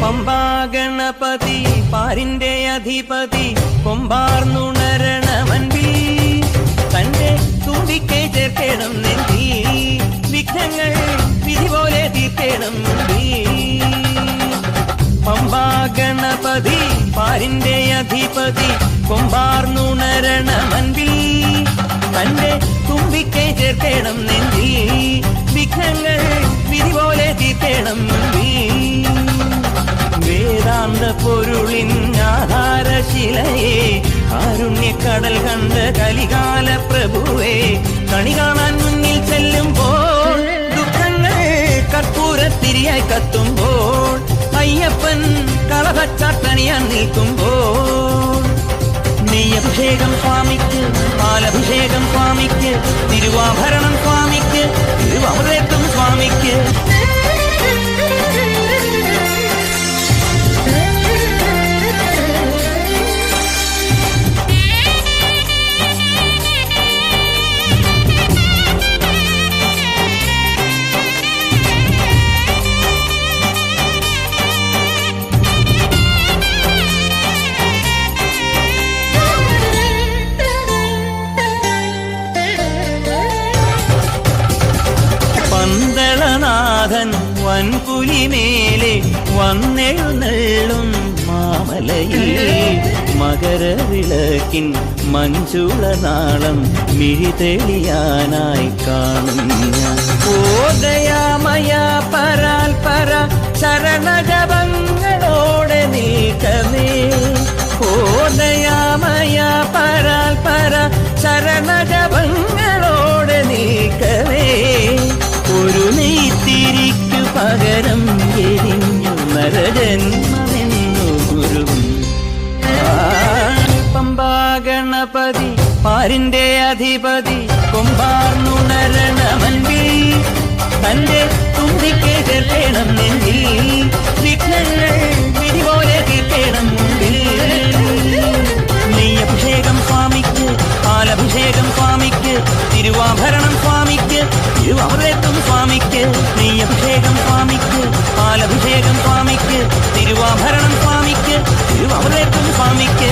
പമ്പാ ഗണപതി പാരിന്റെ അധിപതി കൊമ്പാർന്നുണരണമൻപിൽ തന്റെ തുമ്പിക്കെ ചേർക്കണം നെഞ്ചി വിഘ്നങ്ങൾ വിധി പോലെ തീർക്കണം പമ്പാ ഗണപതി പാരിന്റെ അധിപതി കൊമ്പാർന്നുണരണമൻപിൽ തന്റെ തുമ്പിക്കെ ചേർക്കണം നെഞ്ചി വിഘ്നങ്ങൾ വിധി പോലെ തീർക്കണം വേദാന്ത പൊരുളിൻ ആധാരശിലയെ കാരുണ്യക്കടൽ കണ്ട കലികാല പ്രഭുവേ കണി കാണാൻ മുന്നിൽ ചെല്ലുമ്പോൾ ദുഃഖങ്ങൾ കർപ്പൂരത്തിരിയായി കത്തുമ്പോൾ അയ്യപ്പൻ കളഭച്ചാട്ടണിയാൻ നിൽക്കുമ്പോൾ നെയ്യഭിഷേകം സ്വാമിക്ക് പാലഭിഷേകം സ്വാമിക്ക് തിരുവാഭരണം സ്വാമിക്ക് തിരുവമൃതത്വം സ്വാമിക്ക് പന്തളനാഥൻ വൻപുലിമേലെ വന്നെഴുന്നള്ളും മാമലയിൽ മകരവിളക്കിൻ മഞ്ചുളനാളം മിഴിതെളിയാനായി കാണും ഞാൻ ഓദയാമയ പരാൽ പര ശരണജപങ്ങളോടെ നീക്കമേ ഓദയാമയ പരാൽ പര ശരണജപങ്ങളോടെ നീക്കമേ ഒരു നെയ്ത്തിരിക്കു പകരം എരിഞ്ഞു നരജന്മമെന്നു ഗുരു പമ്പാ ഗണപതി പാരിന്റെ അധിപതി കൊമ്പാർന്നുണരണമൻപിൽ തന്റെ തുമ്പിക്കെ ചേർക്കണം നെഞ്ചിൽ വിഘ്നങ്ങൾ വിധി പോലെ തീർക്കണം നെയ്യഭിഷേകം സ്വാമിക്ക് പാലഭിഷേകം സ്വാമിക്ക് തിരുവാഭരണം സ്വാമിക്ക് തിരുവമൃതത്വം സ്വാമിക്ക് നെയ്യഭിഷേകം സ്വാമിക്ക് പാലഭിഷേകം സ്വാമിക്ക് തിരുവാഭരണം സ്വാമിക്ക് തിരുവമൃതത്വം സ്വാമിക്ക്